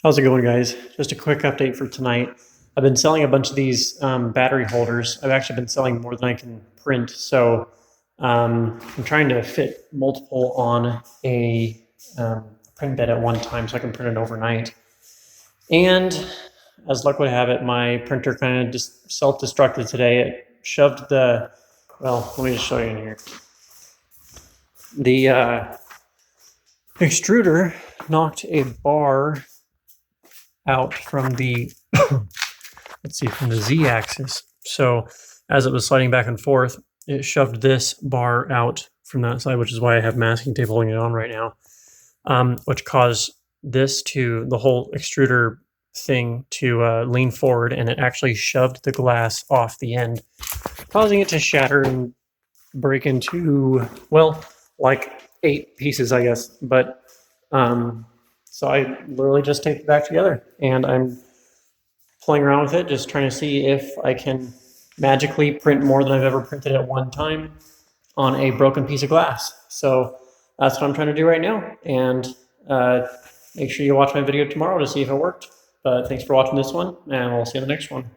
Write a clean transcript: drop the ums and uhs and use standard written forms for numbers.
How's it going, guys? Just a quick update for tonight. I've been selling a bunch of these battery holders. I've actually been selling more than I can print, so I'm trying to fit multiple on a print bed at one time so I can print it overnight. And as luck would have it, my printer kind of just self-destructed today. It shoved well, let me just show you in here. The extruder knocked a bar out from the let's see, from the z-axis. So as it was sliding back and forth, it shoved this bar out from that side, which is why I have masking tape holding it on right now, which caused the whole extruder thing to lean forward, and it actually shoved the glass off the end, causing it to shatter and break into, well, like 8 pieces, I guess. But so I literally just taped it back together, and I'm playing around with it, just trying to see if I can magically print more than I've ever printed at one time on a broken piece of glass. So that's what I'm trying to do right now, and make sure you watch my video tomorrow to see if it worked. But thanks for watching this one, and we'll see you in the next one.